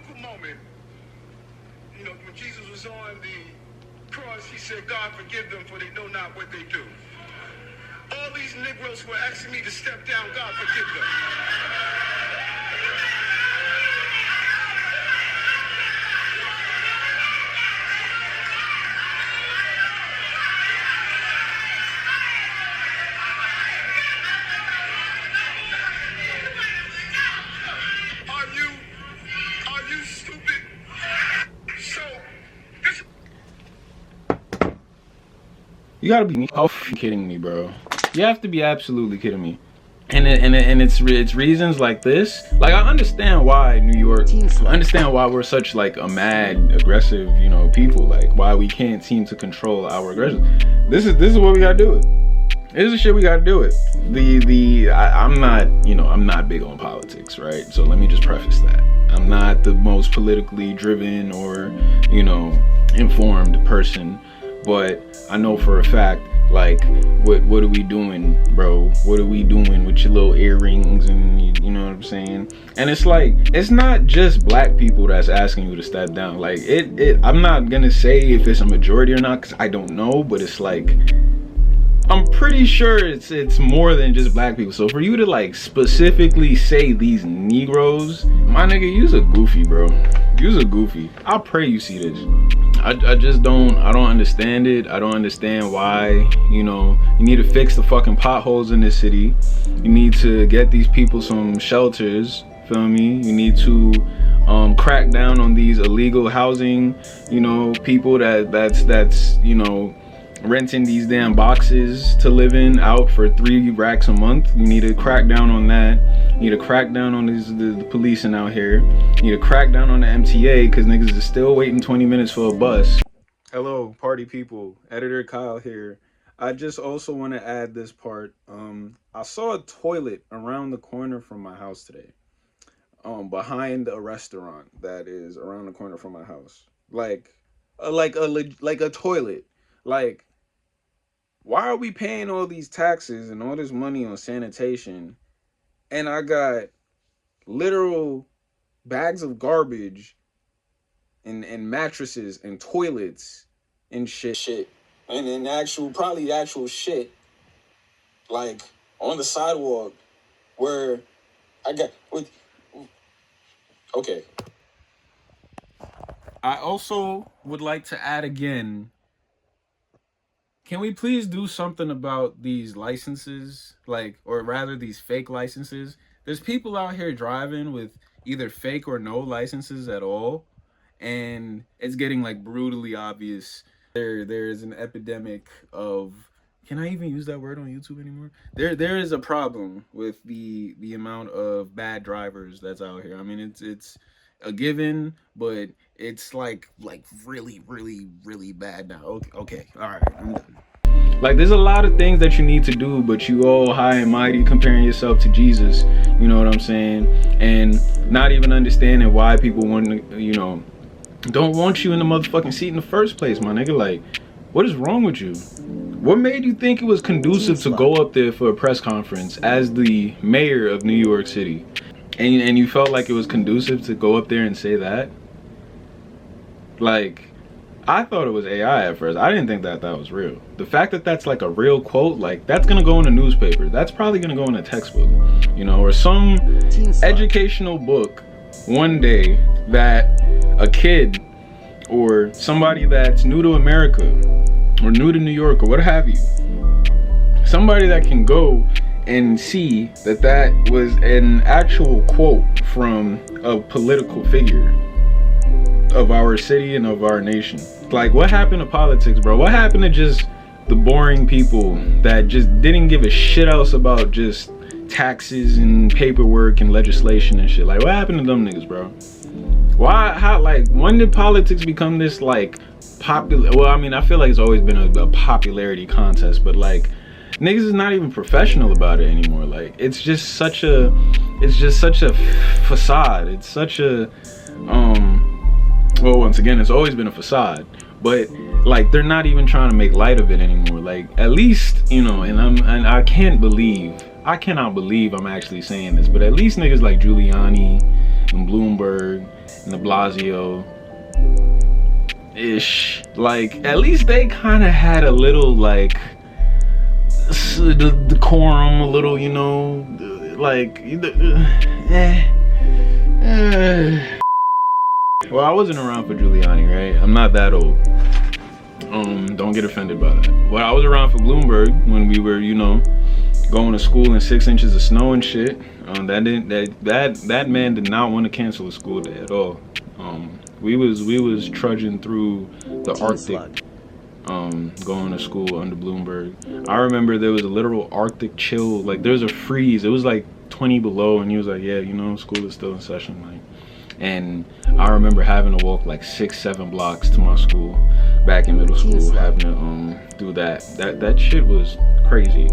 beautiful moment. You know, when Jesus was on the cross, he said, God, forgive them, for they know not what they do. All these Negroes were asking me to step down. God, forgive them. Are you stupid? So, this... You gotta be kidding me, bro. You have to be absolutely kidding me. And it's reasons like this. Like, I understand why New York, I understand why we're such like a mad, aggressive, you know, people. Like, why we can't seem to control our aggression. This is what we gotta do it. This is the shit we gotta do it. I'm not, you know, I'm not big on politics, right? So let me just preface that. I'm not the most politically driven or, you know, informed person, but I know for a fact, like, what are we doing, bro? What are we doing with your little earrings and you know what I'm saying? And it's like, it's not just black people that's asking you to step down. Like, I'm not gonna say if it's a majority or not, because I don't know, but it's like, I'm pretty sure it's more than just black people. So for you to like specifically say these Negroes, my nigga, you's a goofy, bro. You's a goofy. I pray you see this. I don't understand it. I don't understand why, you know, you need to fix the fucking potholes in this city. You need to get these people some shelters, feel me? You need to crack down on these illegal housing, you know, people that's you know, renting these damn boxes to live in out for 3 racks a month. You need to crack down on that. You need to crack down on the policing out here. You need to crack down on the MTA, because niggas is still waiting 20 minutes for a bus. Hello, party people. Editor Kyle here. I just also want to add this part. I saw a toilet around the corner from my house today. Behind a restaurant that is around the corner from my house. Like a toilet. Like, why are we paying all these taxes and all this money on sanitation, and I got literal bags of garbage and mattresses and toilets and shit and then probably actual shit like on the sidewalk where I got okay. I also would like to add again, can we please do something about these licenses? Like, or rather these fake licenses. There's people out here driving with either fake or no licenses at all. And it's getting like brutally obvious. There is an epidemic of, can I even use that word on YouTube anymore? There is a problem with the amount of bad drivers that's out here. I mean, it's a given, but it's like really bad now. Okay, all right, I'm done. Like, there's a lot of things that you need to do, but you all high and mighty comparing yourself to Jesus, you know what I'm saying? And not even understanding why people want to, you know, don't want you in the motherfucking seat in the first place, my nigga. Like, what is wrong with you? What made you think it was conducive to go up there for a press conference as the mayor of New York City? And you felt like it was conducive to go up there and say that? Like, I thought it was AI at first. I didn't think that was real. The fact that that's like a real quote, like, that's gonna go in a newspaper. That's probably gonna go in a textbook, you know, or some educational book one day that a kid or somebody that's new to America or new to New York or what have you, somebody that can go and see that was an actual quote from a political figure of our city and of our nation. Like, what happened to politics, bro? What happened to just the boring people that just didn't give a shit else about just taxes and paperwork and legislation and shit? Like, what happened to them niggas, bro? Why, how, like, when did politics become this, like, popular? Well, I mean, I feel like it's always been a popularity contest, but, like, niggas is not even professional about it anymore. Like, it's just such a facade. It's such a, well, once again, it's always been a facade, but like, they're not even trying to make light of it anymore. Like, at least, you know, and I can't believe I cannot believe I'm actually saying this, but at least niggas like Giuliani and Bloomberg and de Blasio ish, like at least they kind of had a little like the decorum, a little, you know, like well, I wasn't around for Giuliani, right? I'm not that old. Don't get offended by that. Well, I was around for Bloomberg when we were, you know, going to school in 6 inches of snow and shit. That man did not want to cancel a school day at all. We was trudging through the Arctic, going to school under Bloomberg. I remember there was a literal Arctic chill, like there was a freeze. It was like 20 below, and he was like, yeah, you know, school is still in session, like. And I remember having to walk like 6-7 blocks to my school back in middle school, having to do that shit was crazy.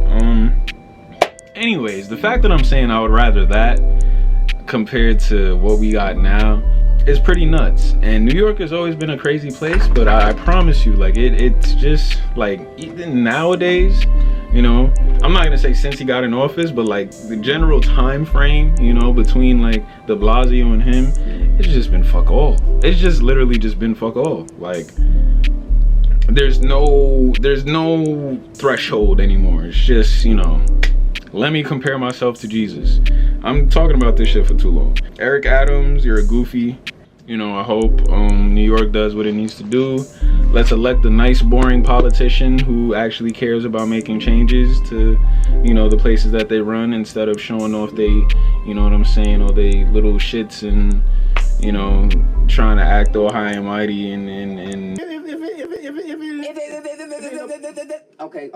Anyways, the fact that I'm saying I would rather that compared to what we got now is pretty nuts. And New York has always been a crazy place, but I promise you, like it's just like even nowadays, you know, I'm not gonna say since he got in office, but like the general time frame, you know, between like de Blasio and him, it's just been fuck all. It's just literally just been fuck all. Like there's no threshold anymore. It's just, you know, let me compare myself to Jesus. I'm talking about this shit for too long. Eric Adams, you're a goofy. You know, I hope New York does what it needs to do. Let's elect a nice, boring politician who actually cares about making changes to, you know, the places that they run, instead of showing off they, you know what I'm saying, or they little shits and, you know, trying to act all high and mighty and Okay.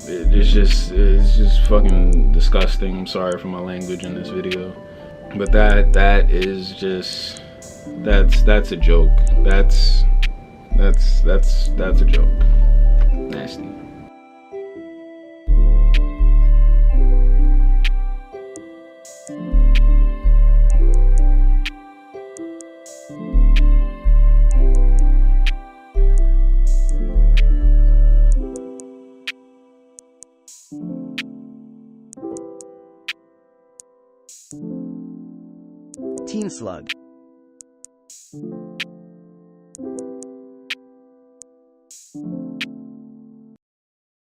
it's just fucking disgusting. I'm sorry for my language in this video, but that is just that's a joke. That's a joke. Nasty. Teen Slug.